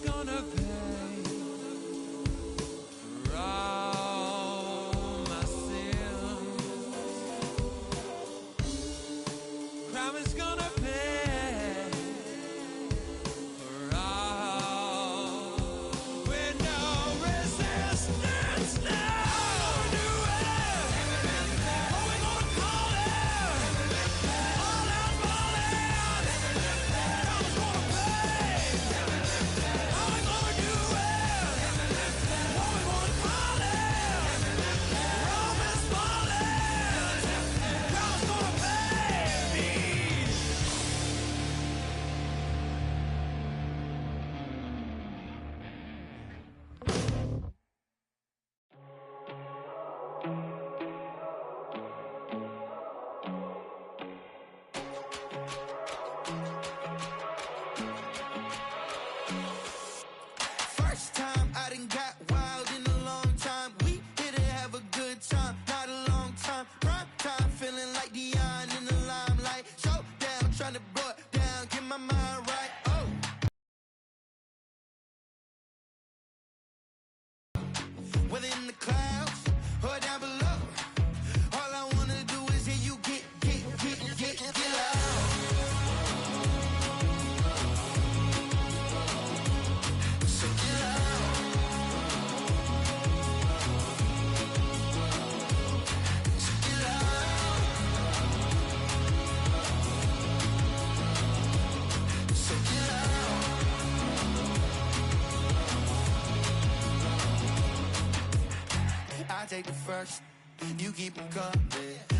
gonna pay for all my sins. Crime is gonna pay for all with no resistance. Now do it. What we gonna call it? All out balling. Crime's gonna pay. How we gonna do it? What we gonna call it? Rome is falling. Crime's gonna pay me. First time I done got wild in a long time. We here to have a good time, not a long time. Prime time, feeling like Dion in the limelight. Showdown, trying to blow it down, get my mind right. Oh. Whether in the clouds or down below, all I wanna do is hear you get loud. So get loud. So get loud. So get loud. I take the first, you keep them coming.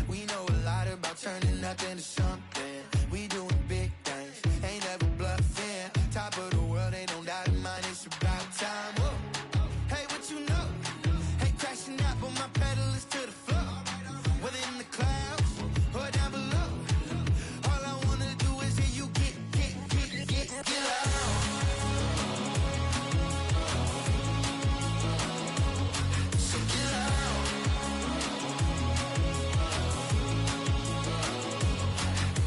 We know a lot about turning nothing to something. We doing big things, ain't never bluffing. Top of the world, ain't no doubt in mine, it's about time. Whoa. Hey, what you know? Hey, crashing out, but my pedal is to the floor. Whether in the clouds or down below, all I wanna do is hear you get loud. So get loud.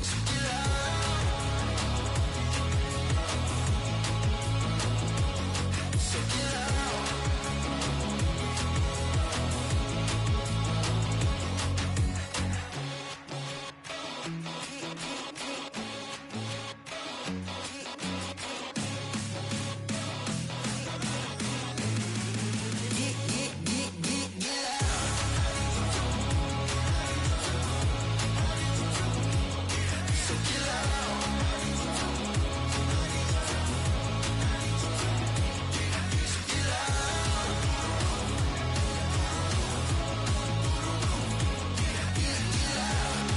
So get loud. So get loud. Get loud. So get loud. So get loud. Get loud.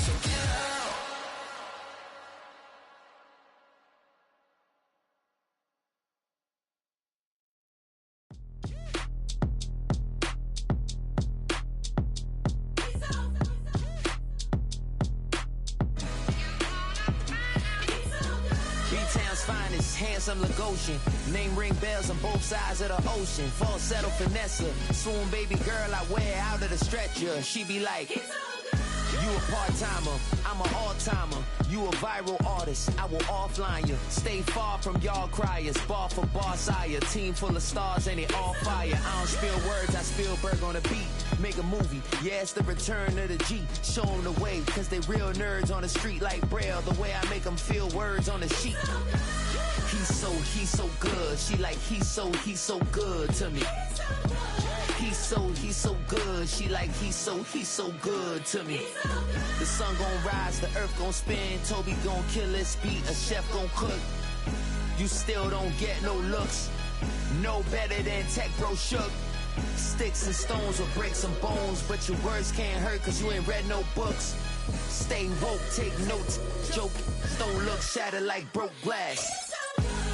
So get loud. B-Town's finest, handsome Lagosian. Name ring bells on both sides of the ocean. Falsetto finesse, swoon baby girl I wear out of the stretcher. She be like, you a part-timer, I'm an all-timer. You a viral artist, I will offline you. Stay far from y'all criers, bar for bar sire. Team full of stars and they all fire. I don't spill words, I Spielberg on the beat. Make a movie, yeah, it's the return of the G. Show 'em the way, cause they real nerds on the street like Braille. The way I make them feel words on the sheet. He's so good. She like, he's so good to me. He's so good. She like, he's so good to me. The sun gon' rise, the earth gon' spin. Toby gon' kill this beat, a chef gon' cook. You still don't get no looks. No better than Tech Bro Shook. Sticks and stones will break some bones, but your words can't hurt cause you ain't read no books. Stay woke, take notes, joke, don't look shattered like broke glass.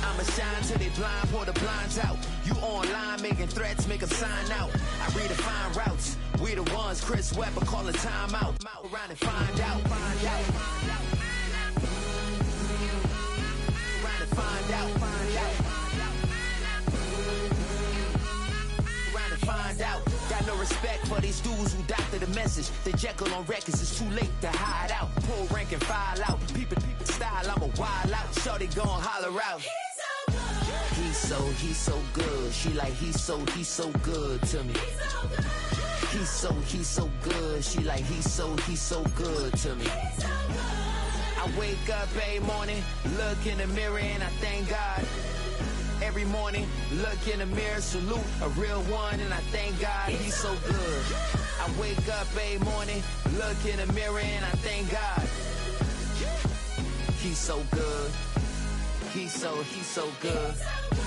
I'ma shine till they blind, pour the blinds out. You online making threats, make 'em sign out. I redefine routes, we the ones Chris Webber call a timeout. Around and find out, find out. Around and find out, find out. Around and find out. Got no respect for these dudes who doctor the message. The Jekyll on records, it's too late to hide out. Pull rank and file out. People style, I'm a wild out. Shorty gon' holler out. He's so good. She like he's so good to me. He's so good. She like he's so good to me. I wake up every morning, look in the mirror and I thank God. Every morning, look in the mirror, salute a real one, and I thank God he's so good. I wake up every morning, look in the mirror, and I thank God he's so good. He's so good.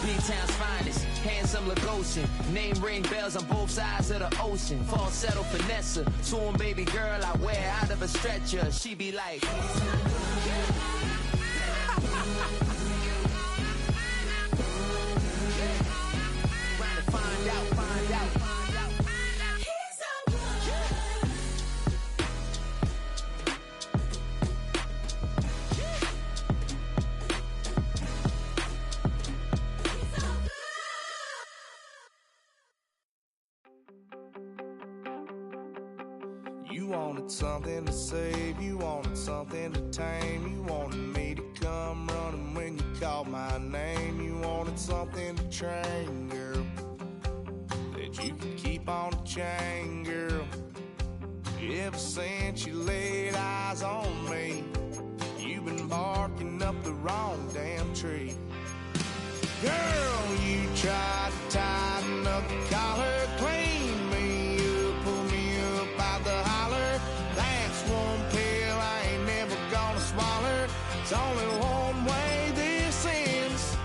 B-Town's finest, handsome Lagosian. Name ring bells on both sides of the ocean. Falsetto finesse, swoon baby girl I wear out of a stretcher. She be like, find out. He's so good. You wanted something to save, you wanted something to tame, you wanted me to come running when you called my name, you wanted something to train, girl, that you could keep on the chain, girl. Ever since you laid eyes on me, you've been barking up the wrong damn tree. Girl, you tried to tighten up the collar, clean me up, pull me up out the holler. That's one pill I ain't never gonna swallow. It's only one way this ends.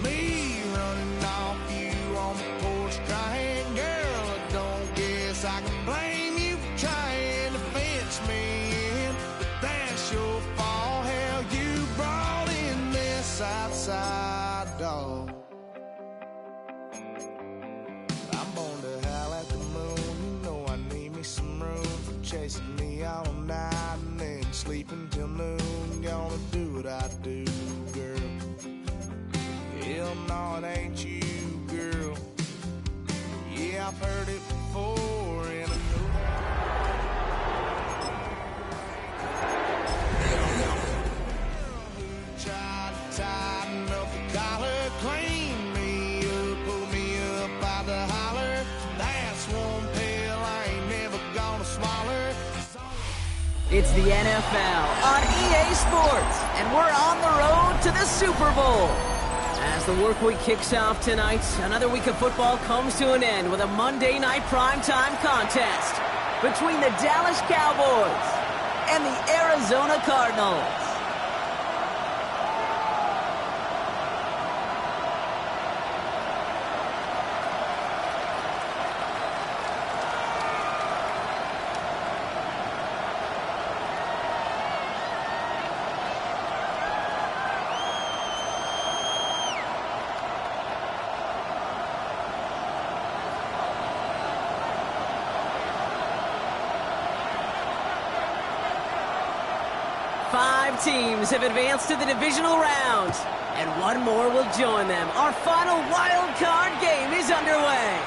Me running off you on the porch crying. Girl, I don't guess I can blame you for trying to fence me in, but that's your fault. Hell, you brought in this outside dog. I'm born to howl at the moon. You know I need me some room for chasing me all night and then sleeping till noon. Gonna do what I do, girl. Hell no, it ain't you, girl. Yeah, I've heard it before and I know tried to tighten up the collar, clean me up, pull me up out the holler. That's one pill I ain't never gonna swallow. It's the NFL on EA Sports, and we're on the road to the Super Bowl. As the work week kicks off tonight, another week of football comes to an end with a Monday night primetime contest between the Dallas Cowboys and the Arizona Cardinals. Five teams have advanced to the divisional round, and one more will join them. Our final wild card game is underway.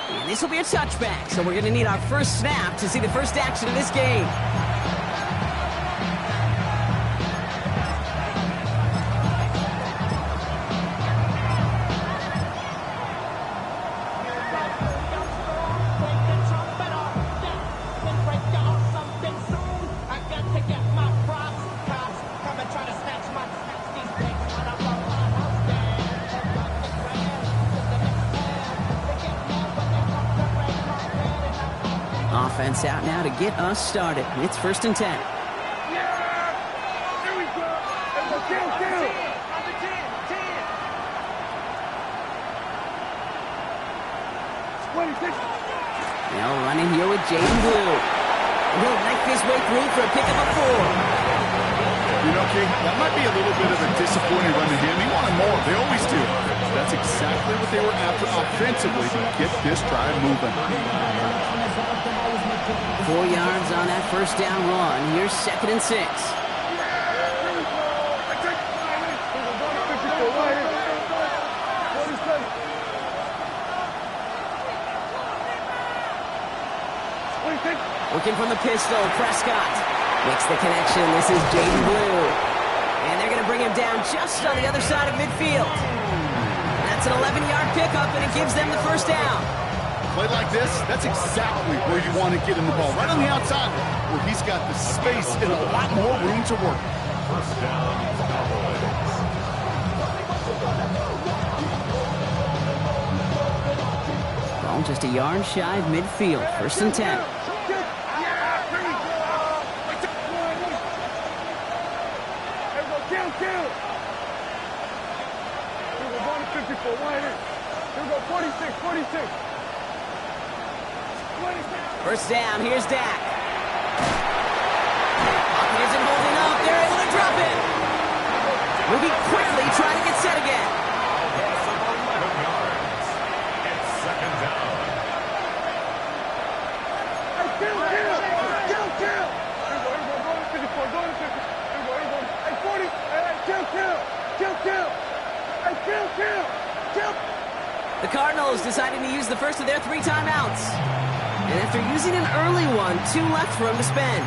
And this will be a touchback, so we're going to need our first snap to see the first action of this game. Offense out now to get us started. It's 1st and 10. Yeah! Here we go! It's a kill! On the 10! Now running here with Jaden Blue. He'll knife his way through for a pickup of 4. You know, King, that might be a little bit of a disappointing run to him. He wanted more. They always do. That's exactly what they were after offensively to get this drive moving. 4 yards on that first down run. Here's 2nd and 6. Looking from the pistol, Prescott makes the connection. This is Jaden Blue. And they're going to bring him down just on the other side of midfield. That's an 11-yard pickup, and it gives them the first down. Play like this, that's exactly where you want to get him the ball. Right on the outside, where he's got the space and a lot more room to work. First down, Cowboys. Ball just a yard shy of midfield. First and 10. First down, here's Dak. Pocket isn't holding up. They're able to drop it. Moving quickly, trying to get set again. Loss of 11 yards. It's second down. The Cardinals deciding to use the first of their 3 timeouts. And after using an early one, 2 left for him to spend.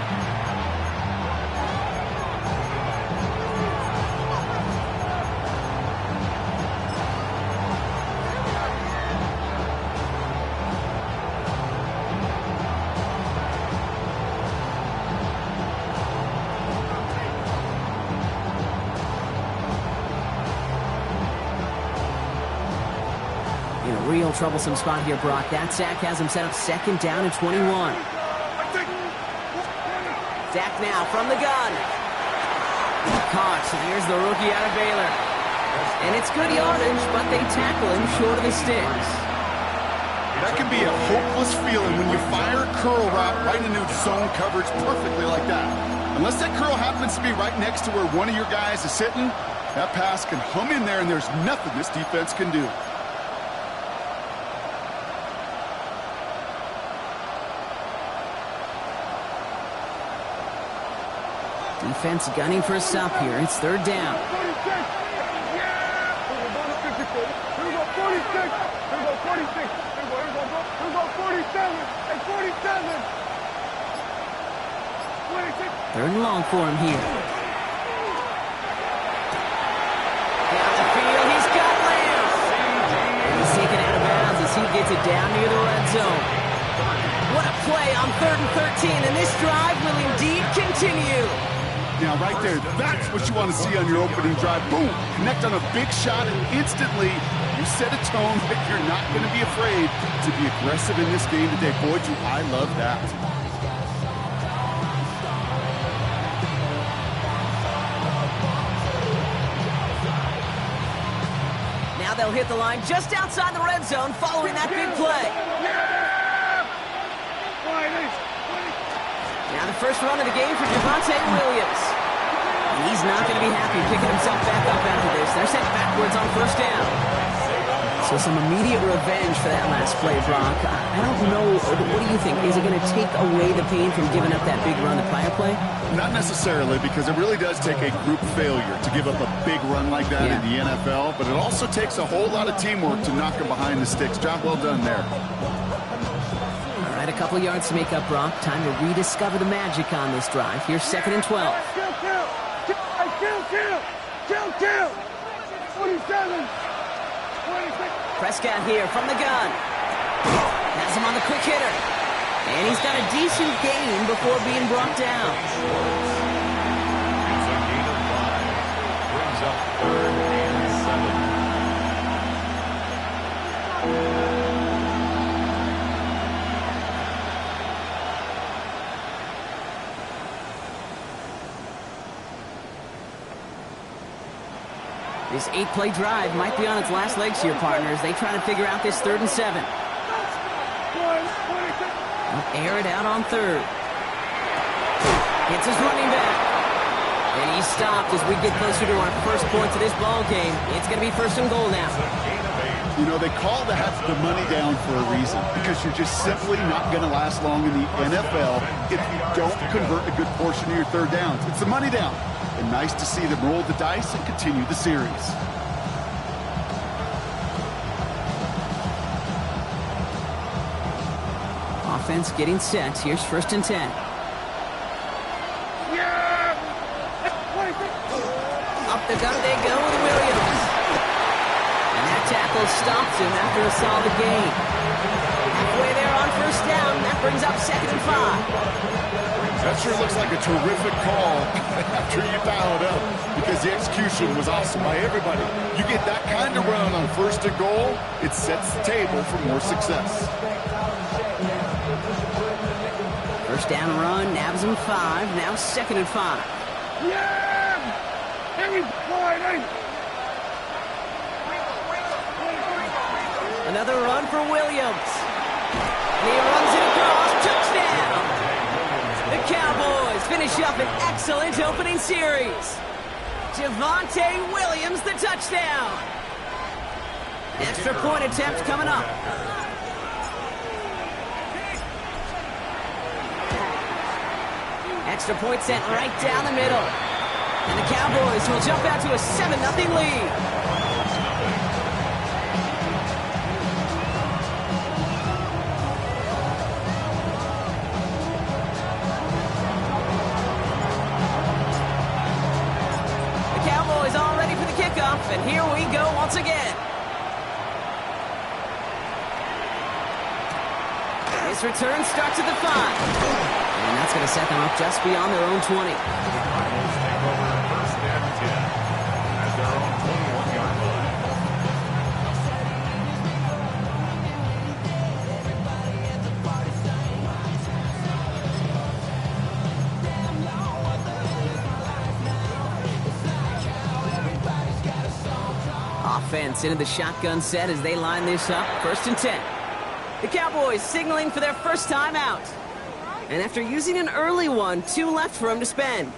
Real troublesome spot here, Brock. That sack has him set up second down and 21. Dak now from the gun. Caught. Here's the rookie out of Baylor. And it's good yardage, but they tackle him short of the sticks. That can be a hopeless feeling when you fire a curl route right into zone coverage perfectly like that. Unless that curl happens to be right next to where one of your guys is sitting, that pass can hum in there and there's nothing this defense can do. Defense gunning for a stop here. It's third down. Third and long for him here. Down the field, he's got Lamb. And he's taken out of bounds as he gets it down near the red zone. What a play on 3rd and 13, and this drive will indeed continue. Now, right there, that's what you want to see on your opening drive. Boom! Connect on a big shot, and instantly you set a tone that you're not going to be afraid to be aggressive in this game today. Boy, do I love that. Now they'll hit the line just outside the red zone following that big play. Now the first run of the game for Javonte Williams. And he's not going to be happy picking himself back up after this. They're sent backwards on first down. So some immediate revenge for that last play, Brock. I don't know. What do you think? Is it going to take away the pain from giving up that big run the prior play? Not necessarily, because it really does take a group failure to give up a big run like that in the NFL. But it also takes a whole lot of teamwork to knock him behind the sticks. Job well done there. A couple yards to make up, Brock. Time to rediscover the magic on this drive. Here's 2nd and 12. Prescott here from the gun. Has him on the quick hitter. And he's got a decent gain before being brought down. It's a gain of 5. Brings up 3rd and 7. This 8-play drive might be on its last legs here, partners. They try to figure out this 3rd and 7. They'll air it out on 3rd. Hits his running back. And he's stopped as we get closer to our first point to this ball game. It's going to be 1st and goal now. You know, they call that the money down for a reason, because you're just simply not going to last long in the NFL if you don't convert a good portion of your 3rd downs. It's the money down. And nice to see them roll the dice and continue the series. offense getting set. Here's 1st and 10. Up the gut they go with Williams. And that tackle stops him after a solid gain. Halfway there on 1st down. That brings up 2nd and 5. That sure looks like a terrific call after you dial it up, because the execution was awesome by everybody. You get that kind of run on 1st and goal, it sets the table for more success. 1st down run, nabs him 5. Now 2nd and 5. Another run for Williams. And he runs it across. Touchdown! The Cowboys finish up an excellent opening series. Javonte Williams, the touchdown. Extra point attempt coming up. Extra point sent right down the middle. And the Cowboys will jump out to a 7-0 lead. And here we go once again. This return starts at the 5. And that's going to set them up just beyond their own 20. The Cardinals take over 1st and 10 at their own 21-yard line. Offense into the shotgun set as they line this up. 1st and 10. The Cowboys signaling for their first time out. And after using an early one, 2 left for him to spend.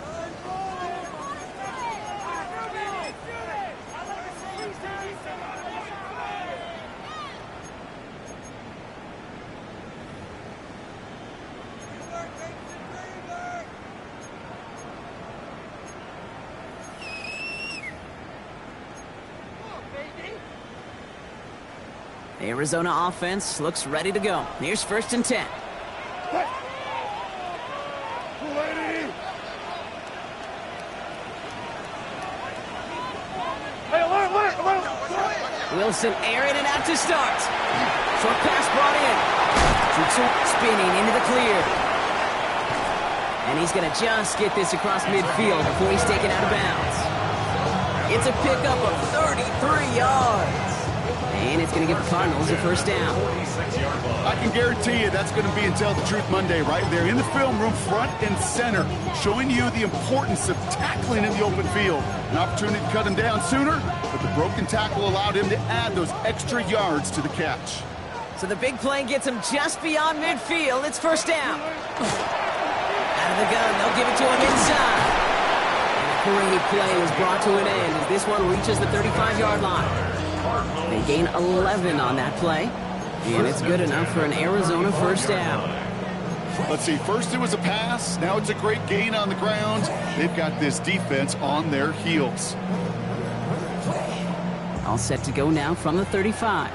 The Arizona offense looks ready to go. Here's 1st and 10. Wilson airing it out to start. Short pass brought in. Spinning into the clear. And he's going to just get this across midfield before he's taken out of bounds. It's a pickup of 33 yards. And it's going to give the Cardinals a 1st down. I can guarantee you that's going to be in Tell the Truth Monday right there in the film room, front and center, showing you the importance of tackling in the open field. An opportunity to cut him down sooner, but the broken tackle allowed him to add those extra yards to the catch. So the big play gets him just beyond midfield. It's 1st down. Out of the gun, they'll give it to him inside. And a great play was brought to an end as this one reaches the 35-yard line. They gain 11 on that play, and it's good enough for an Arizona 1st down. Let's see, first it was a pass, now it's a great gain on the ground. They've got this defense on their heels. All set to go now from the 35.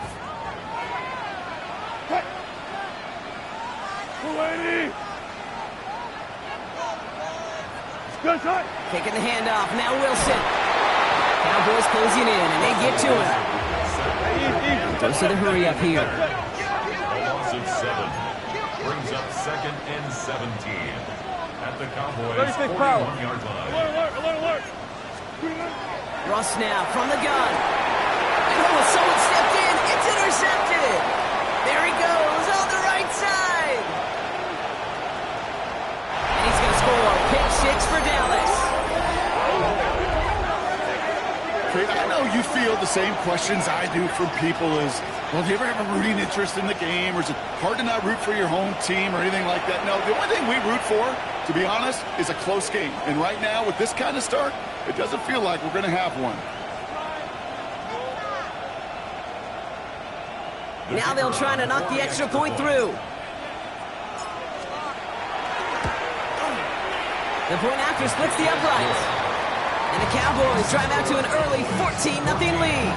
Taking the handoff, now Wilson. Cowboys closing in, and they get to him. Goes to the hurry up here. A loss of 7 brings up 2nd and 17 at the Cowboys' 41-yard line. Alert. Russ now from the gun. Oh, someone stepped in. It's intercepted. There he goes on the right side. And he's going to score. Pick 6 for Dallas. I know you feel the same questions I do from people as, well, do you ever have a rooting interest in the game, or is it hard to not root for your home team or anything like that? No, the only thing we root for, to be honest, is a close game. And right now, with this kind of start, it doesn't feel like we're going to have one. Now they'll try to knock the extra point through. The point after splits the uprights. And the Cowboys drive out to an early 14-0 lead.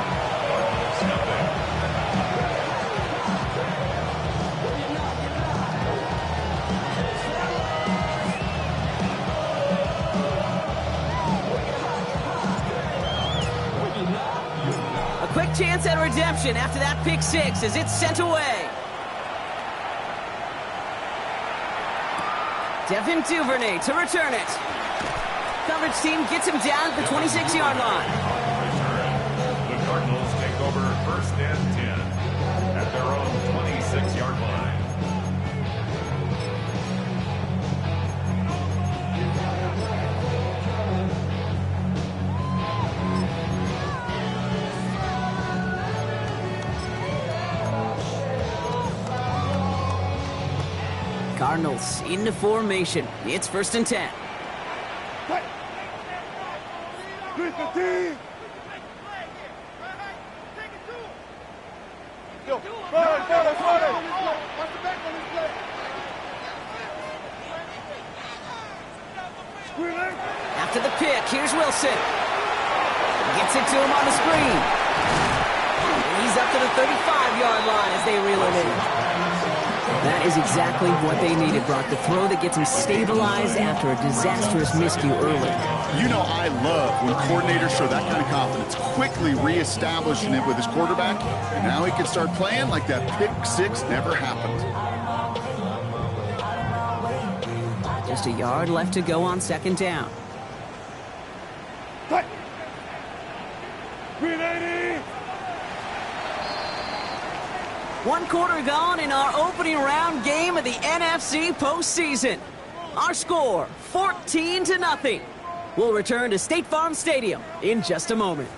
chance at redemption after that pick six as it's sent away. Devin Duvernay to return it. Coverage team gets him down at the 26-yard line. The Cardinals take over 1st and 10 at their own 26-yard line. Cardinals into formation. It's 1st and 10. After the pick, here's Wilson. Gets it to him on the screen. And he's up to the 35-yard line as they reel it in. That is exactly what they needed, Brock. The throw that gets him stabilized after a disastrous miscue early. You know I love when coordinators show that kind of confidence, quickly reestablishing it with his quarterback, and now he can start playing like that pick six never happened. Just a yard left to go on 2nd down. 380! 1 quarter gone in our opening round game of the NFC postseason. Our score, 14-0. We'll return to State Farm Stadium in just a moment.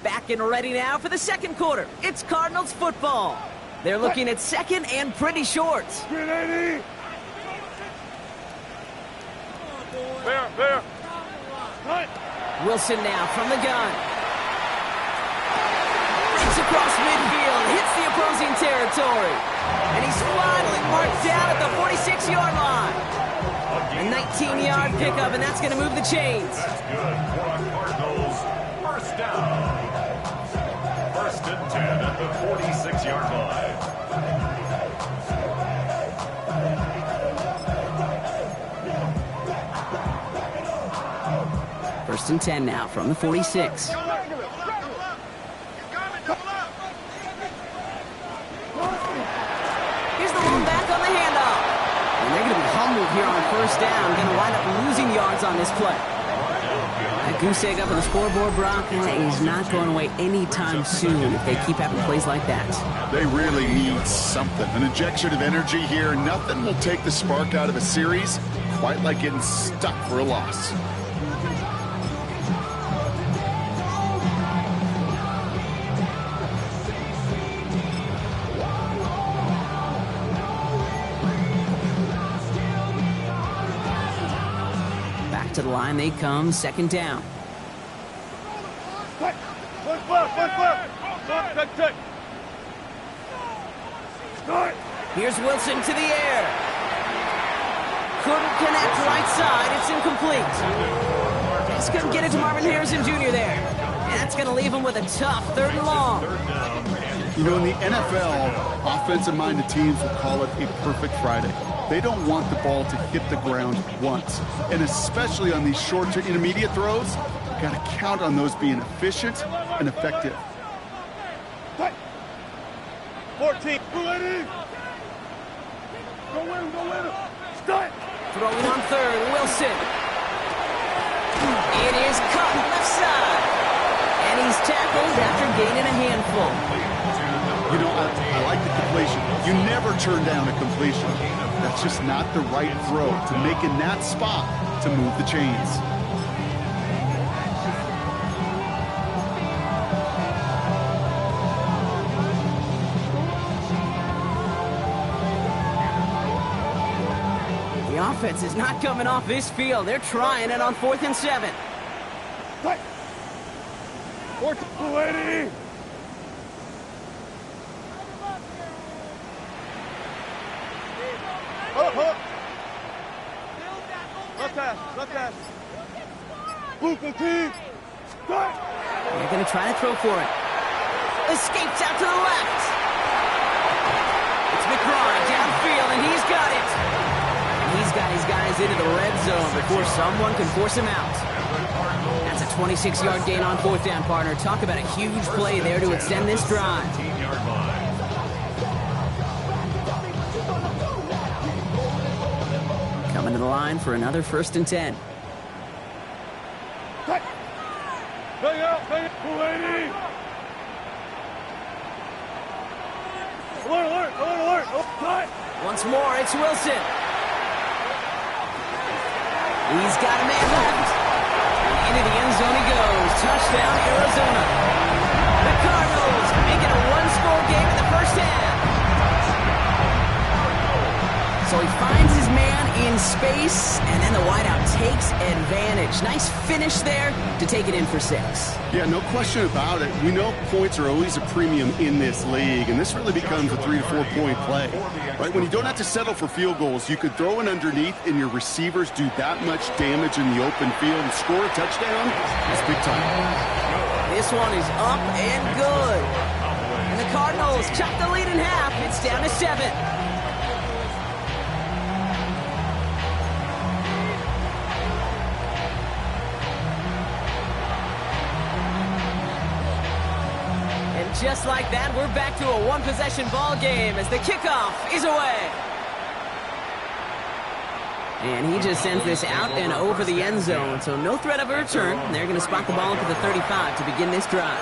Back and ready now for the 2nd quarter. It's Cardinals football. They're looking at 2nd and pretty short. 380! There. Wilson now from the gun. Breaks across midfield, hits the opposing territory. And he's finally marked down at the 46-yard line. A 19-yard pickup, and that's going to move the chains. That's good for a Cardinals 1st down. 1st and 10 at the 46-yard line. First and 10 now from the 46. Here's the one back on the handoff. And they're going to be humbled here on 1st down. Going to wind up losing yards on this play. That goose egg up on the scoreboard, Brock, is not going away anytime soon if they keep having plays like that. They really need something. An injection of energy here. Nothing will take the spark out of a series quite like getting stuck for a loss. To the line they come, 2nd down. Here's Wilson to the air. Couldn't connect right side. It's incomplete. Just couldn't get it to Marvin Harrison Jr. there. And that's going to leave him with a tough 3rd and long. You know, in the NFL, offensive-minded teams will call it a perfect Friday. They don't want the ball to hit the ground once. And especially on these short to intermediate throws, you got to count on those being efficient and effective. 14. Go win him. Start. Throwing on 3rd, Wilson. It is caught left side. And he's tackled after gaining a handful. You know, I like the completion. You never turn down a completion. That's just not the right throw to make in that spot to move the chains. The offense is not coming off this field. They're trying it on 4th and 7. 280. Left pass. Blue 15. Start. They're going to try to throw for it. Escapes out to the left. It's McBride downfield, and he's got it. And he's got his guys into the red zone before someone can force him out. That's a 26-yard gain on fourth down, partner. Talk about a huge play there to extend this drive. Coming to the line for another 1st and 10. Hang out, hang out. 280. Alert, alert, alert, alert. Once more, it's Wilson. He's got a man left. And into the end zone he goes. Touchdown, Arizona. The Cardinals make it a one-score game in the first half. So he finds his man in space, and then the wideout takes advantage. Nice finish there to take it in for 6. Yeah, no question about it. We know points are always a premium in this league, and this really becomes a 3 to 4 point play. Right? When you don't have to settle for field goals, you could throw it underneath, and your receivers do that much damage in the open field and score a touchdown. That's big time. This one is up and good. And the Cardinals chop the lead in half. It's down to 7. Just like that, we're back to a one-possession ball game as the kickoff is away. And he just sends this out and over the end zone, so no threat of a return. They're going to spot the ball up at the 35 to begin this drive.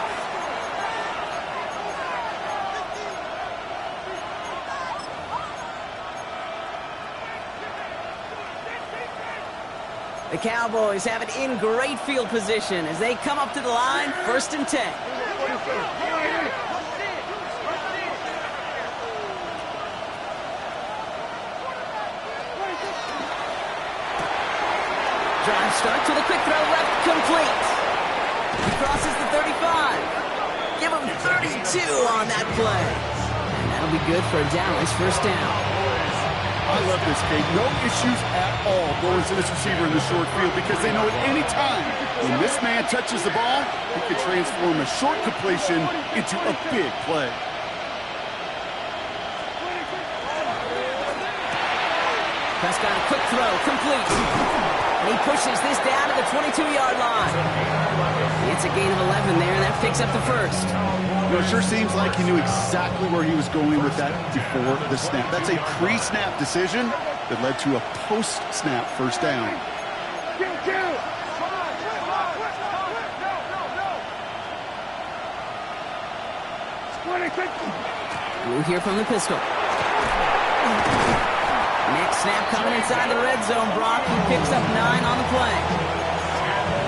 The Cowboys have it in great field position as they come up to the line, 1st and 10. Drive start to the quick throw left, complete. He crosses the 35. Give him 32 on that play. And that'll be good for a Dallas 1st down. I love this, Kate. No issues at all going to this receiver in the short field because they know at any time when this man touches the ball, he can transform a short completion into a big play. Prescott, a quick throw, complete. And he pushes this down to the 22-yard line. It's a gain of 11 there, and that picks up the 1st. You know, it sure seems like he knew exactly where he was going with that before the snap. That's a pre-snap decision that led to a post-snap 1st down. Blue here from the pistol. Next snap coming inside the red zone. Brock, he picks up 9 on the play.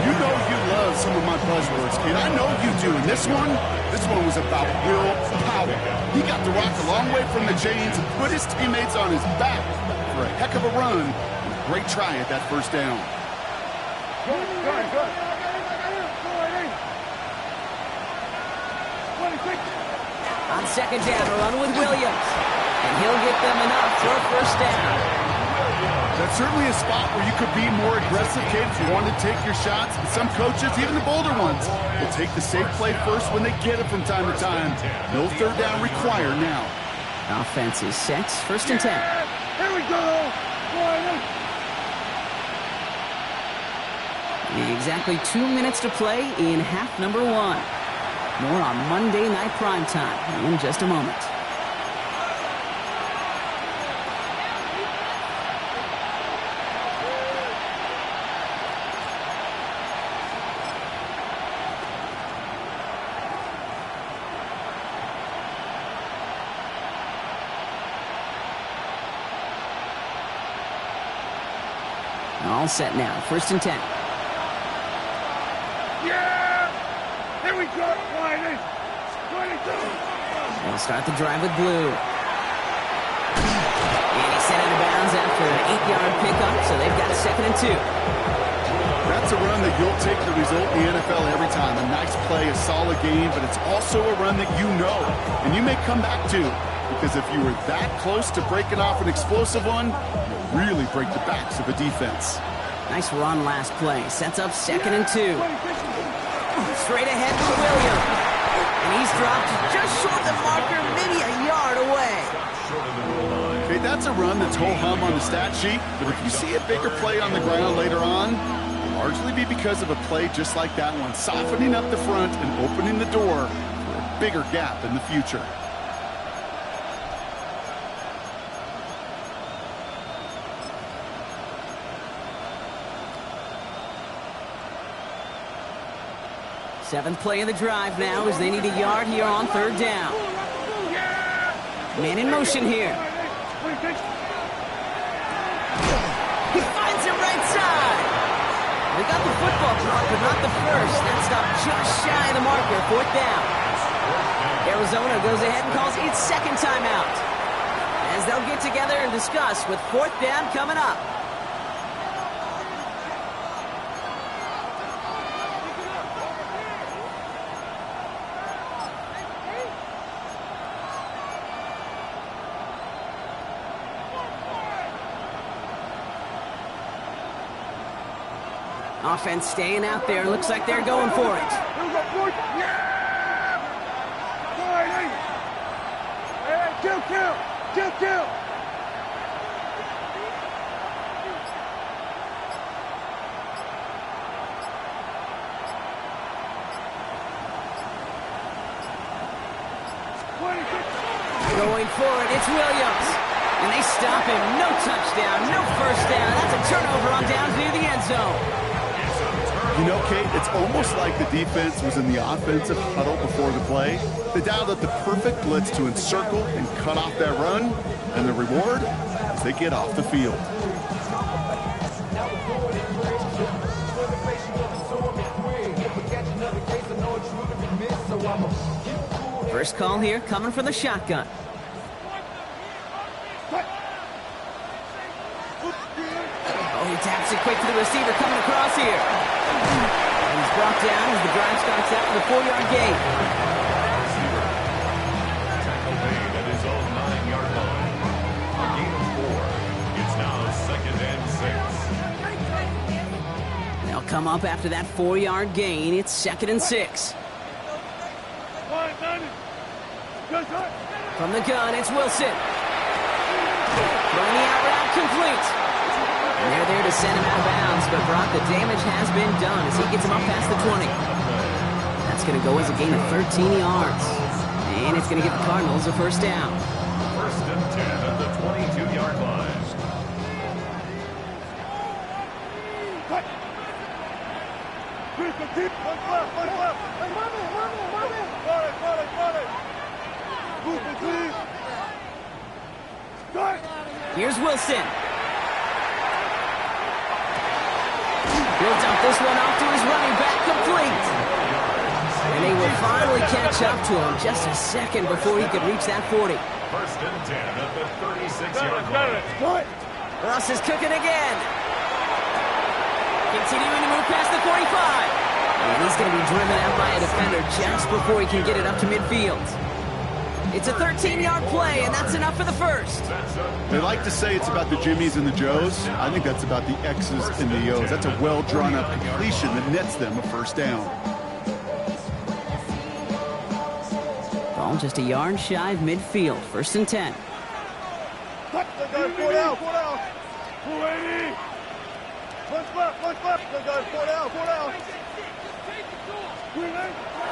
You know you love some of my buzzwords, kid. I know you do. And this one was about will power. He got the rock a long way from the chains and put his teammates on his back for a heck of a run. And a great try at that 1st down. Good. On 2nd down, a run with Williams. And he'll get them enough for a 1st down. That's certainly a spot where you could be more aggressive, kid, if you want to take your shots. And some coaches, even the bolder ones, will take the safe play first when they get it from time to time. No 3rd down required now. Offense is set. 1st and 10. Here we go. Exactly 2 minutes to play in half number 1. More on Monday Night Primetime in just a moment. All set now. 1st and 10. Yeah! Here we go, Whitey! 22! They'll start the drive with Blue. And he's sent out of bounds after an 8-yard pickup, so they've got a 2nd and 2. That's a run that you'll take the result in the NFL every time. A nice play, a solid game, but it's also a run that you know, and you may come back to, because if you were that close to breaking off an explosive one, you'll really break the backs of a defense. Nice run last play. Sets up 2nd and 2. Straight ahead for Williams. And he's dropped just short of the marker, maybe a yard away. Okay, that's a run that's ho-hum on the stat sheet, but if you see a bigger play on the ground later on, it'll largely be because of a play just like that one, softening up the front and opening the door for a bigger gap in the future. Seventh play of the drive now as they need a yard here on 3rd down. Man in motion here. He finds it right side. They got the football drop, but not the first. That stopped just shy of the marker, 4th down. Arizona goes ahead and calls its 2nd timeout, as they'll get together and discuss with 4th down coming up. Offense staying out there. Looks like they're going for it. Kill. Going for it, it's Williams. And they stop him. No touchdown, no first down. That's a turnover on downs near the end zone. You know, Kate, it's almost like the defense was in the offensive huddle before the play. They dialed up the perfect blitz to encircle and cut off that run, and the reward is they get off the field. First call here coming from the shotgun. Oh, he taps it quick to the receiver coming across here. And he's brought down as the drive starts out with a 4-yard gain. Tackle made at his own 9-yard line. A gain of 4. It's now 2nd and 6. They'll come up after that 4-yard gain. It's 2nd and 6. From the gun, it's Wilson. Throwing the out route complete. And they're there to send him out of bounds, but Brock, the damage has been done as he gets him up past the 20. That's going to go as a gain of 13 yards. And it's going to give the Cardinals a first down. 1st and 10 at the 22-yard line. Here's Wilson. He'll dump this one off to his running back, complete. And they will finally catch up to him just a second before he could reach that 40. 1st and 10 at the 36-yard line. Ross is cooking again. Continuing to move past the 45. And he's going to be driven out by a defender just before he can get it up to midfield. It's a 13-yard play, and that's enough for the first. They like to say it's about the Jimmies and the Joes. I think that's about the X's and the O's. That's a well-drawn-up completion that nets them a first down. Ball just a yard shy of midfield. 1st and 10.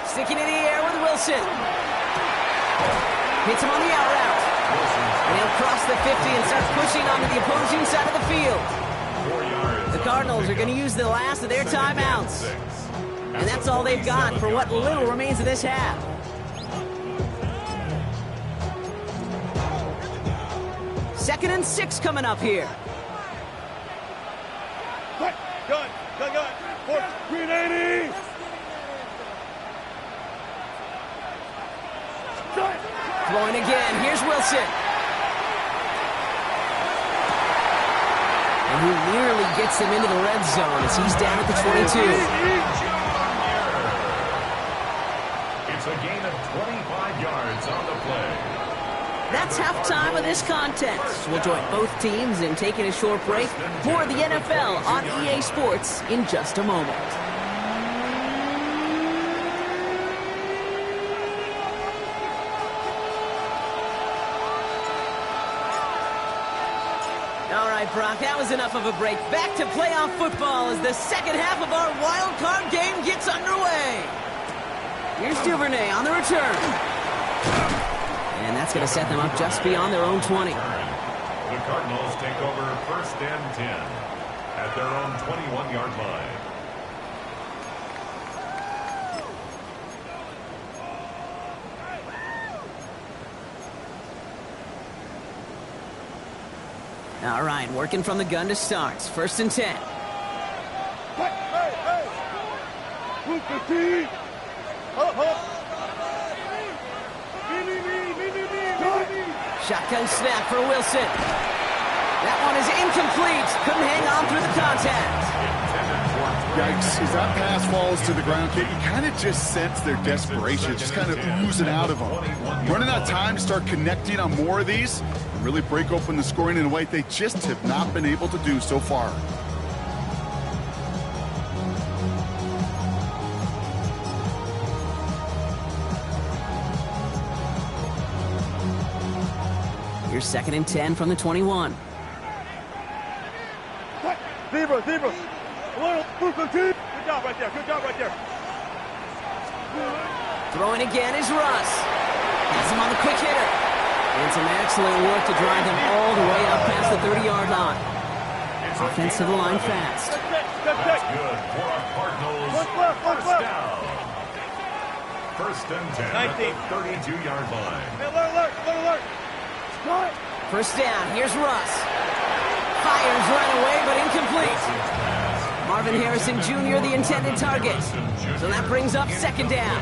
Sticking in the air with Wilson. Hits him on the out route. And he'll cross the 50 and start pushing onto the opposing side of the field. The Cardinals are going to use the last of their timeouts. And that's all they've got for what little remains of this half. Second and 6 coming up here. Gun. 380. Throwing again. Here's Wilson. And he nearly gets them into the red zone as he's down at the 22. It's a gain of 25 yards on the play. That that's halftime of this contest. We'll join both teams in taking a short break. More of the NFL on EA Sports in just a moment. All right, Brock, that was enough of a break. Back to playoff football as the second half of our wild card game gets underway. Here's Duvernay on the return. And that's going to set them up just beyond their own 20. The Cardinals take over 1st and 10 at their own 21-yard line. All right, working from the gun to start. 1st and 10. Shotgun snap for Wilson. That one is incomplete. Couldn't hang on through the contact. Yikes, as that pass falls to the ground, you kind of just sense their desperation, just kind of oozing out of them. Running out of time to start connecting on more of these and really break open the scoring in a way they just have not been able to do so far. Here's 2nd and 10 from the 21. Zebra. Good job right there. Throwing again is Russ. Has him on the quick hitter. And some excellent work to drive them all the way up past the 30-yard line. Offense to the line fast. That's good for our Cardinals. First down. 1st and 10 at the 32-yard line. Alert. First down, here's Russ. Fires right away, but incomplete. Marvin Harrison Jr., the intended target. So that brings up 2nd down.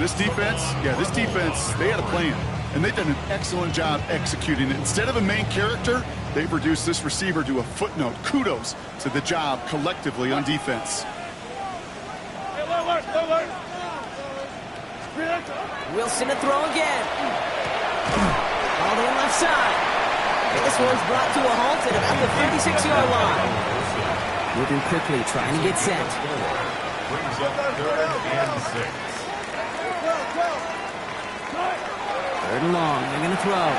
This defense, they had a plan. And they've done an excellent job executing it. Instead of a main character, they've reduced this receiver to a footnote. Kudos to the job collectively on defense. Alert. Wilson to throw again. All the left side. And this one's brought to a halt at about the 36-yard line. Moving quickly, trying to get set. Brings up 3rd and 6. 3rd and long, they're going to throw.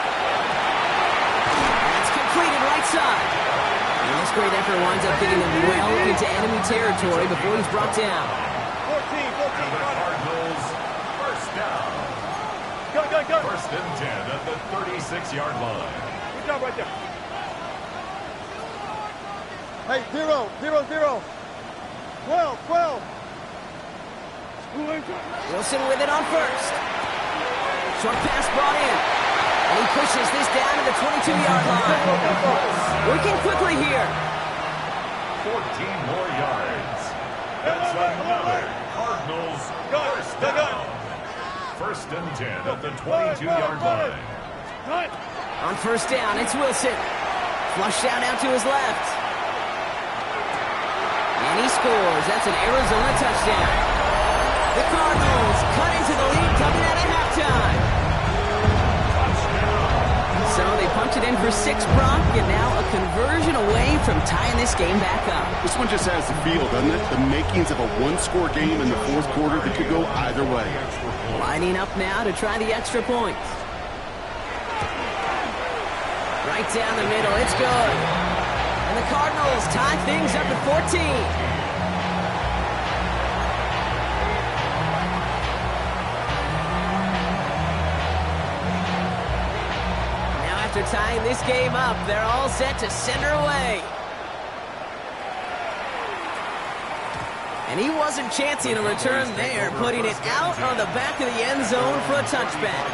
That's completed right side. And this great effort winds up getting them well into enemy territory before he's brought down. 14. And the Cardinals, first down. Go. 1st and 10 at the 36-yard line. Good job right there. Hey, 0. 12. Wilson with it on 1st. Short pass brought in. And he pushes this down to the 22-yard line. Working quickly here. 14 more yards. That's another Cardinals first down. 1st and 10 at the 22-yard line. On 1st down, it's Wilson. Flushed out to his left. And he scores. That's an Arizona touchdown. The Cardinals cut into the lead coming out of halftime. So they pumped it in for 6, Brock, and now a conversion away from tying this game back up. This one just has the feel, doesn't it? The makings of a one-score game in the 4th quarter that could go either way. Lining up now to try the extra point. Right down the middle, it's good. And the Cardinals tie things up at 14. Now after tying this game up, they're all set to send her away. And he wasn't chancing a return there, putting it out on the back of the end zone for a touchback.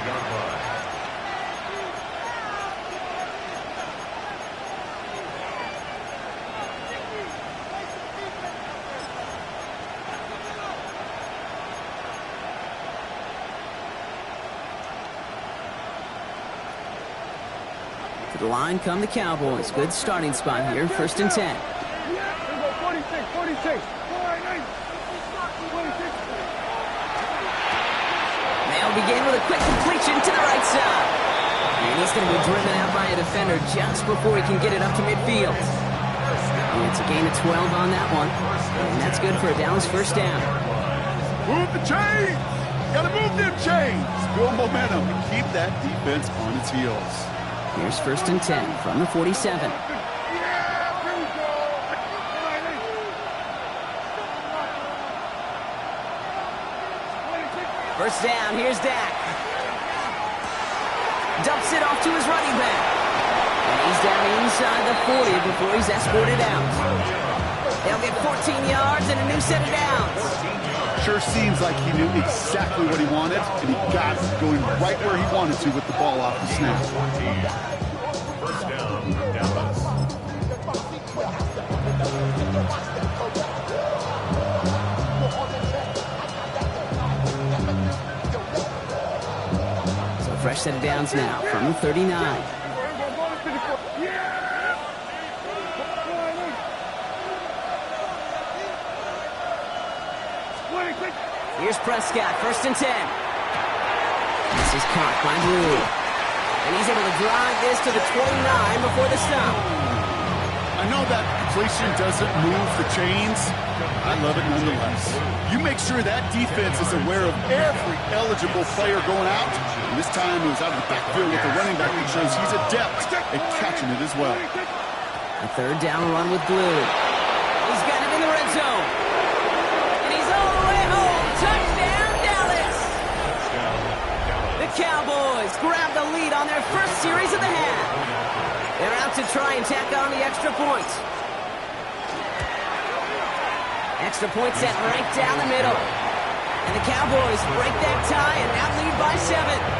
To the line come the Cowboys. Good starting spot here, 1st and 10. 46. They'll begin with a quick completion to the right side. he's going to be driven out by a defender just before he can get it up to midfield. And it's a gain of 12 on that one. And that's good for a Dallas first down. Move the chains! Gotta move them chains! Build momentum and keep that defense on its heels. Here's 1st and 10 from the 47. First down, here's Dak. Dumps it off to his running back. And he's down inside the 40 before he's escorted out. They'll get 14 yards and a new set of downs. Sure seems like he knew exactly what he wanted, and he got it going right where he wanted to with the ball off the snap. First down, Dallas. So fresh set of downs now from the 39. Here's Prescott, 1st and 10. This is caught by Blue. And he's able to drive this to the 29 before the stop. I know that completion doesn't move the chains. I love it nonetheless. You make sure that defense is aware of every eligible player going out. And this time it was out of the backfield with the running back that shows he's adept at catching it as well. A 3rd down run with Blue. He's got it in the red zone. And he's all the way home. Touchdown, Dallas! The Cowboys grab the lead on their first series of the half. They're out to try and tack on the extra point. Extra point set right down the middle. And the Cowboys break that tie and now lead by 7.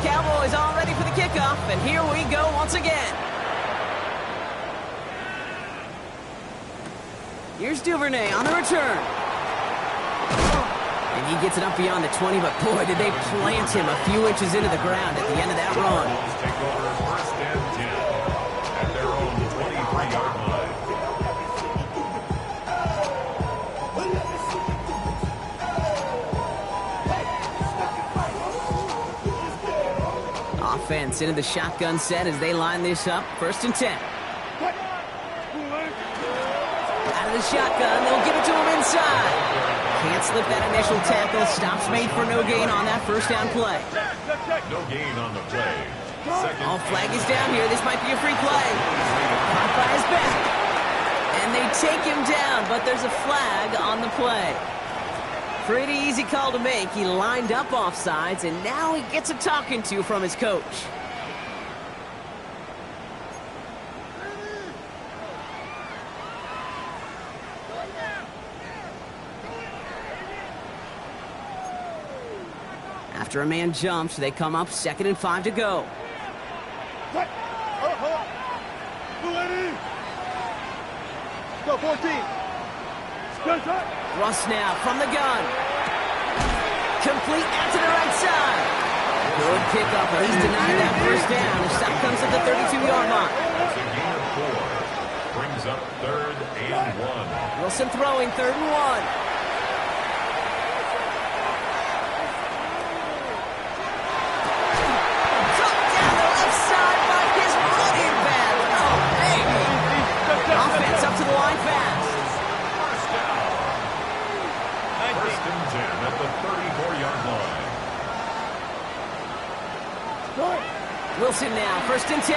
Cowboys all ready for the kickoff, and here we go once again. Here's Duvernay on the return. And he gets it up beyond the 20, but boy, did they plant him a few inches into the ground at the end of that run. Take over 1st and 10 at their own 23-yard line. Offense into the shotgun set as they line this up. 1st and 10. Out of the shotgun, they'll give it to him inside. Can't slip that initial tackle. Stops made for no gain on that 1st down play. No gain on the play. All flag is down here. This might be a free play. Caught by his back. And they take him down, but there's a flag on the play. Pretty easy call to make. He lined up offsides, and now he gets a talking to from his coach. After a man jumps, they come up 2nd and 5 to go. Go 14. Russ now from the gun. Complete out to the right side. Good pickup, but he's denied that 1st down. The stop comes at the 32-yard line. That's a gain of 4. Brings up 3rd and 1. Wilson throwing 3rd and 1. Tucked down the left side by his running back. Oh, baby. Offense up to the line fast. First and 10 at the 34-yard line. Wilson now, 1st and 10.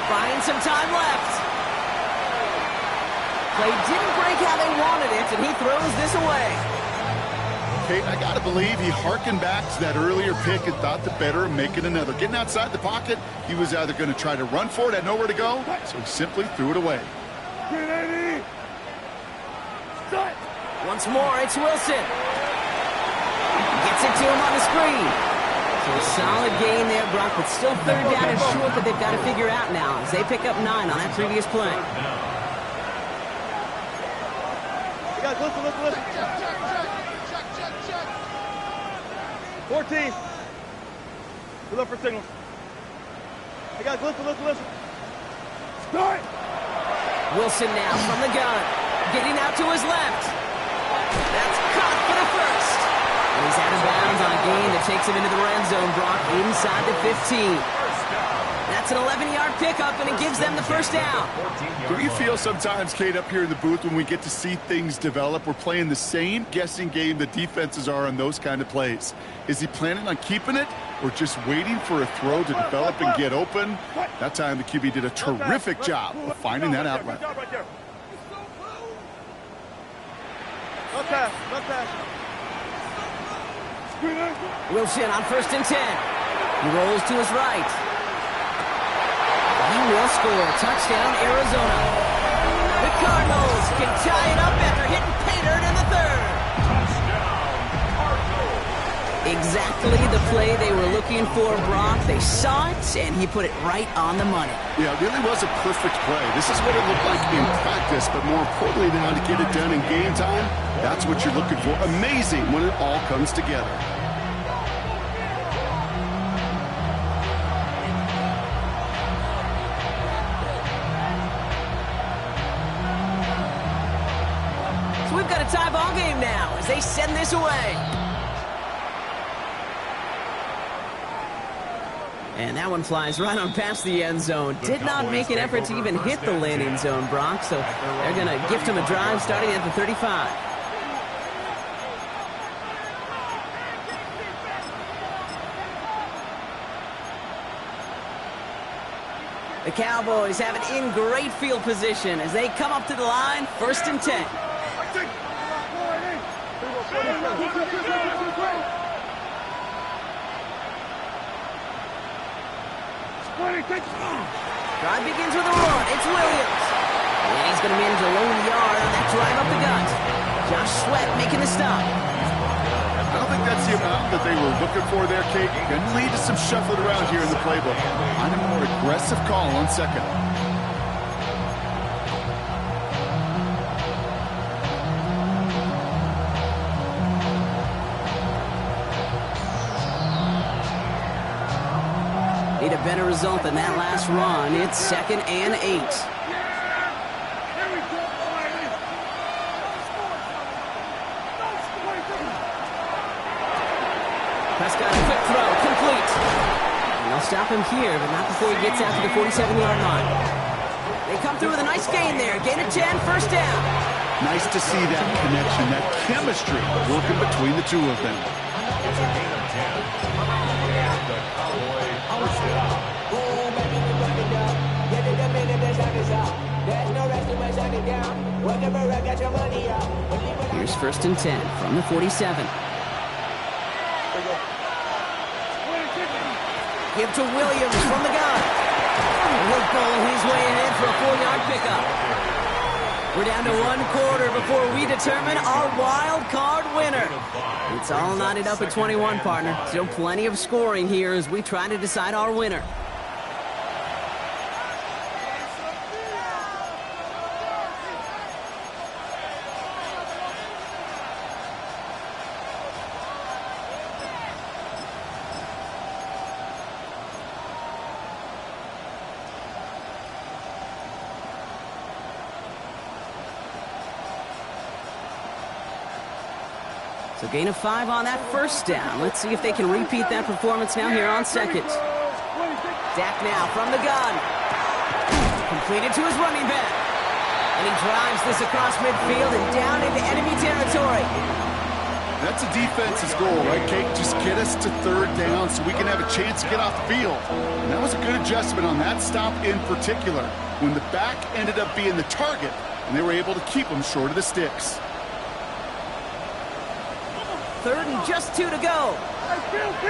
Buying some time left. Play didn't break how they wanted it, and he throws this away. Okay, I got to believe he hearkened back to that earlier pick and thought the better of making another. Getting outside the pocket, he was either going to try to run for it, had nowhere to go, so he simply threw it away. Once more, it's Wilson. Gets it to him on the screen. So a solid gain there, Brock, but still 3rd down and short that they've got to figure out now as they pick up 9 on that previous play. guys, listen. 14. Good luck for signal. Hey, guys, listen. Start! Wilson now from the gun. Getting out to his left. That's caught for the first. And he's out of bounds on a gain that takes him into the red zone, Brock, inside the 15. That's an 11-yard pickup, and it gives them the first down. Do you feel sometimes, Kate, up here in the booth when we get to see things develop, we're playing the same guessing game the defenses are on those kind of plays? Is he planning on keeping it or just waiting for a throw to develop and get open? That time the QB did a terrific job of finding that outlet. Not pass. Wilson on 1st and 10. He rolls to his right. He will score. Touchdown, Arizona. The Cardinals can tie it up after hitting Pater in the 3rd. Exactly the play they were looking for, Brock. They saw it, and he put it right on the money. Yeah, it really was a perfect play. This is what it looked like in practice, but more importantly now to get it done in game time, that's what you're looking for. Amazing when it all comes together. So we've got a tie ball game now as they send this away. And that one flies right on past the end zone. Did not make an effort to even hit the landing zone, Brock, so they're going to gift him a drive starting at the 35. The Cowboys have it in great field position as they come up to the line, 1st and 10. Drive begins with a run. It's Williams. And he's going to manage a lone yard on that drive up the gut. Josh Sweat making the stop. I don't think that's the amount that they were looking for there, Kate. Can lead to some shuffling around here in the playbook. On a more aggressive call on 2nd. Need a better result than that last run. It's 2nd and 8. Prescott, a quick throw, complete. And they'll stop him here, but not before he gets out to the 47-yard line. They come through with a nice gain there. Gain of 10, 1st down. Nice to see that connection, that chemistry working between the two of them. It's a gain of 10. The Cowboy first down. Here's 1st and 10 from the 47. Give to Williams from the gun. He'll bowl his way ahead for a 4-yard pickup. We're down to 1 quarter before we determine our wild card winner. It's all knotted up at 21, partner. Still plenty of scoring here as we try to decide our winner. So gain of 5 on that 1st down. Let's see if they can repeat that performance now here on 2nd. Dak now from the gun. Completed to his running back. And he drives this across midfield and down into enemy territory. That's a defense's goal, right, Kate? Just get us to 3rd down so we can have a chance to get off the field. And that was a good adjustment on that stop in particular, when the back ended up being the target, and they were able to keep him short of the sticks. 3rd and just 2 to go. Hey, kill! Here we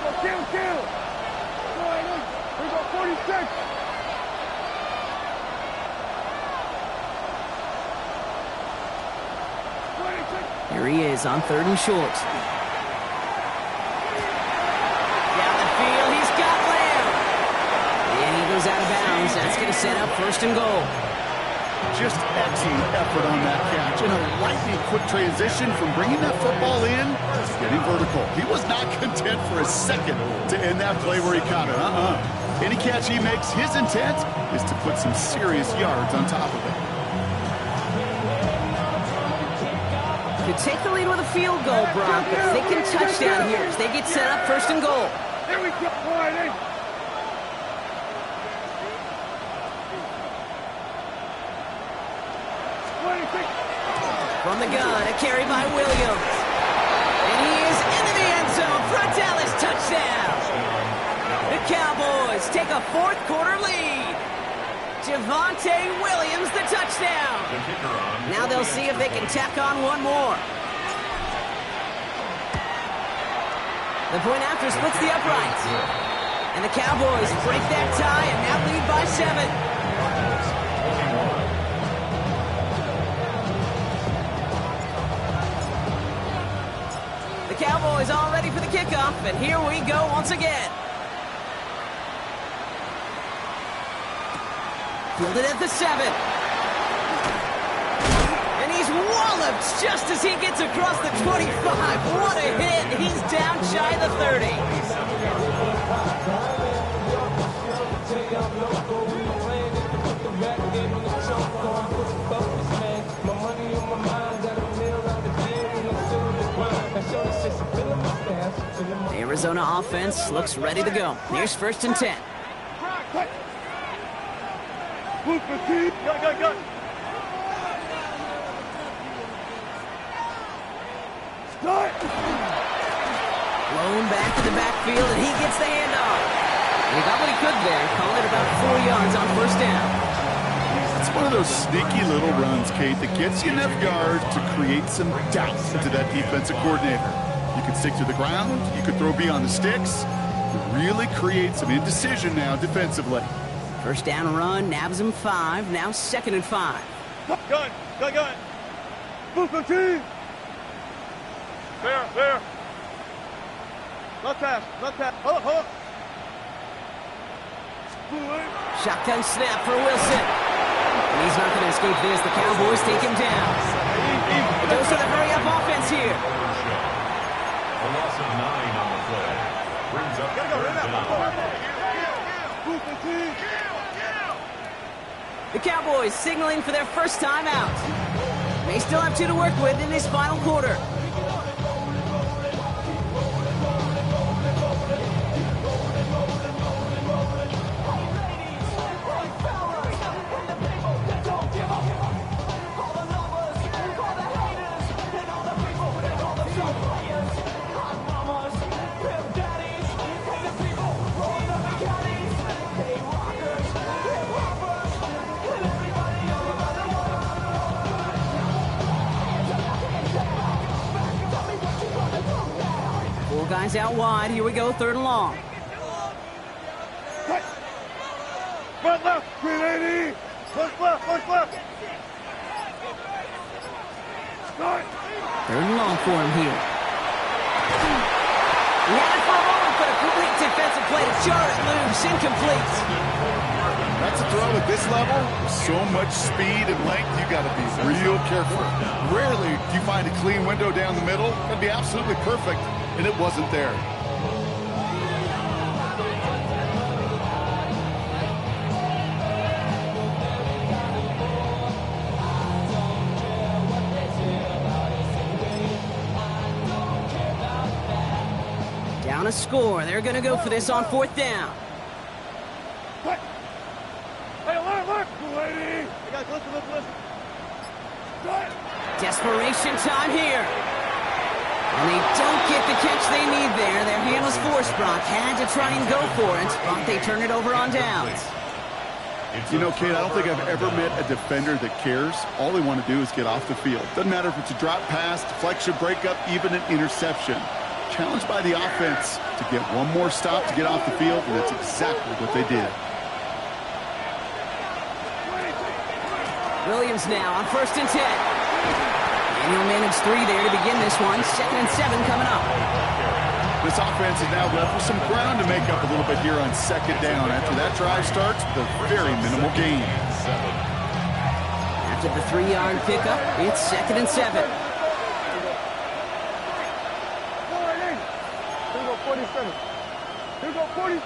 go, kill! Here we go, 46! Here he is on 3rd and short. Down the field, he's got Lamb. And he goes out of bounds. That's going to set up 1st and goal. Just excellent effort on that catch. And a lightning quick transition from bringing that football in to getting vertical. He was not content for a second to end that play where he caught it. Any catch he makes, his intent is to put some serious yards on top of it. Could take the lead with a field goal, Brock, but if they can touchdown here as they get set up 1st and goal. There we go. From the gun, a carry by Williams. And he is into the end zone. Frontalis touchdown. The Cowboys take a 4th quarter lead. Javonte Williams, the touchdown. Now they'll see if they can tack on one more. The point after splits the uprights. And the Cowboys break that tie and now lead by 7. The Cowboys all ready for the kickoff, and here we go once again. Fielded at the 7. And he's walloped just as he gets across the 25. What a hit. He's down shy of the 30. The Arizona offense looks ready to go. Here's 1st and 10. Go. Start. Blown back to the backfield, and he gets the handoff. And he got what he could there, calling it about 4 yards on 1st down. It's one of those sneaky little runs, Kate, that gets you enough yards to create some doubt into that defensive coordinator. You could stick to the ground, you could throw beyond the sticks, really create some indecision now defensively. 1st down run, nabs him 5, now 2nd and 5. Gun. Move the team. There. Not pass. Hold. Shotgun snap for Wilson. And he's not going to escape this. The Cowboys take him down. It goes to the hurry-up offense here. A loss of 9 on the play. Brings up 3rd down. Move the team. The Cowboys signaling for their first time out. They still have 2 to work with in this final quarter. Guys out wide. Here we go, 3rd and long. Front left, 380. Push left. Start. 3rd and long for him here. He had it for a moment, but a complete defensive play to jar it loose. Incomplete. That's a throw at this level. So much speed and length, you got to be real careful. Rarely do you find a clean window down the middle. That'd be absolutely perfect. And it wasn't there. Down a score. They're going to go for this on 4th down. Hey, alert, 280. Hey, guys, listen. Start. Desperation time here. And they don't get the catch they need there. Their hand was forced, Brock. Had to try and go for it, but they turn it over on downs. You know, Kate, I don't think I've ever met a defender that cares. All they want to do is get off the field. Doesn't matter if it's a drop pass, deflection, breakup, even an interception. Challenged by the offense to get one more stop to get off the field, and that's exactly what they did. Williams now on 1st and 10. And he'll manage 3 there to begin this one. 2nd and 7 coming up. This offense is now left with some ground to make up a little bit here on 2nd down after that drive starts with a very minimal gain. After the 3-yard pickup, it's 2nd and 7. Here we go, 47. Here we go, 46.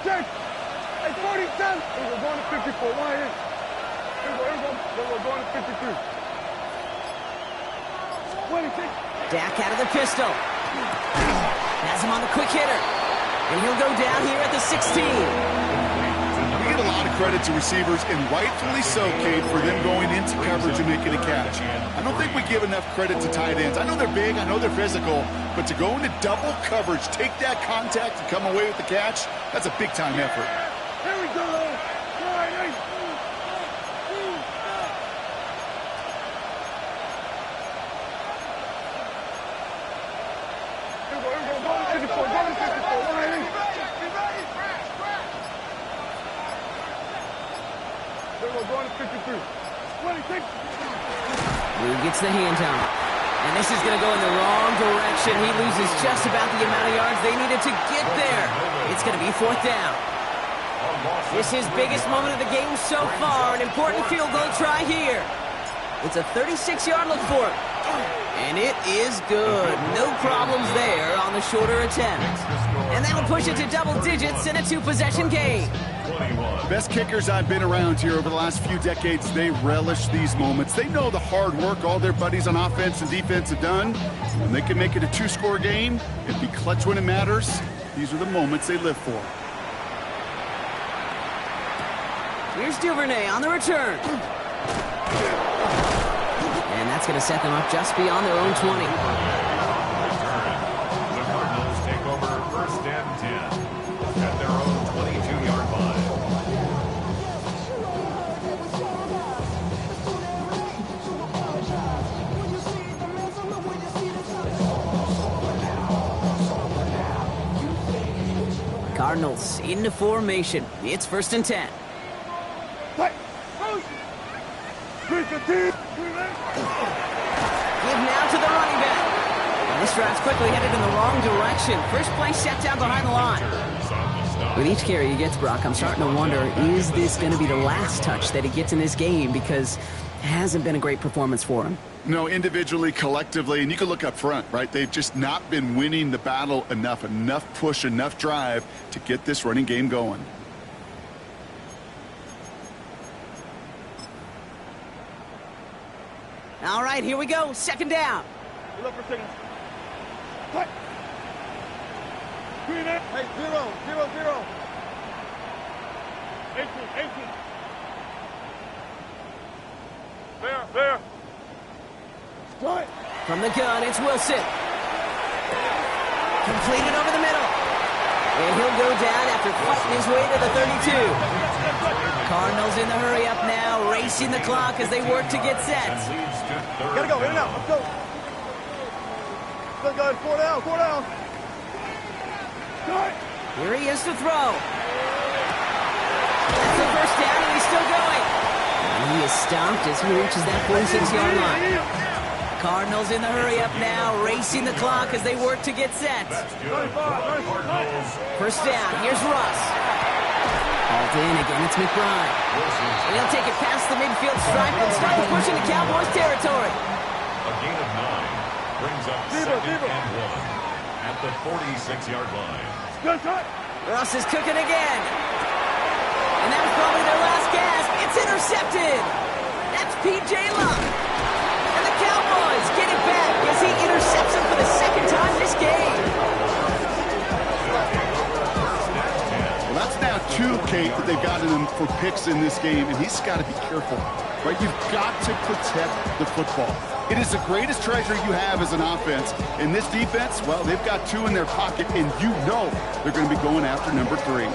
Hey, 47. Here we go, going to 54. Here we go. We're going to 53. 26. Dak out of the pistol. Has him on the quick hitter. And he'll go down here at the 16. We get a lot of credit to receivers, and rightfully so, Kate, for them going into coverage and making a catch. I don't think we give enough credit to tight ends. I know they're big, I know they're physical, but to go into double coverage, take that contact, and come away with the catch, that's a big-time effort. Here we go. Going to 53. 26. Blue gets the handout. And this is going to go in the wrong direction. He loses just about the amount of yards they needed to get there. It's going to be 4th down. This is his biggest moment of the game so far. An important field goal try here. It's a 36-yard look for him. And it is good. No problems there on the shorter attempt. And that'll push it to double digits in a 2-possession game. Best kickers I've been around here over the last few decades, they relish these moments. They know the hard work all their buddies on offense and defense have done. When they can make it a 2-score game and be clutch when it matters, these are the moments they live for. Here's Duvernay on the return. And that's going to set them up just beyond their own 20. The Cardinals take over 1st and 10 at their own 22-yard line. Cardinals into formation. It's 1st and 10. Give now to the running back. And this drive's quickly headed in the wrong direction. First play set down behind the line. With each carry he gets, Brock, I'm starting to wonder, is this going to be the last touch that he gets in this game? Because it hasn't been a great performance for him. No, individually, collectively, and you can look up front, right? They've just not been winning the battle enough push, enough drive to get this running game going. All right, here we go. 2nd down. Good luck for seconds. What? Hey, 0, 0, 0. 18. There. Right. From the gun, it's Wilson. Completed over the middle. And he'll go down after fighting his way to the 32. Cardinals in the hurry up now, racing the clock as they work to get set. Gotta go, in and out. Let's go. Let's go, 4 down. Here he is to throw. That's the 1st down, and he's still going. And he is stopped as he reaches that 46-yard line. Cardinals in the hurry up now, racing the clock as they work to get set. 1st down, here's Russ. Hauled in again, it's McBride. And he'll take it past the midfield stripe and start to push into Cowboys territory. A gain of 9 brings up 2nd and 1 at the 46-yard line. Russ is cooking again. And that was probably their last gasp. It's intercepted. That's P.J. Luck. And the Cowboys get it back as he intercepts him for the 2nd time this game. Well, that's now 2, Kate, that they've gotten him for picks in this game, and he's got to be careful, right? You've got to protect the football. It is the greatest treasure you have as an offense. And this defense, well, they've got 2 in their pocket, and you know they're going to be going after number 3.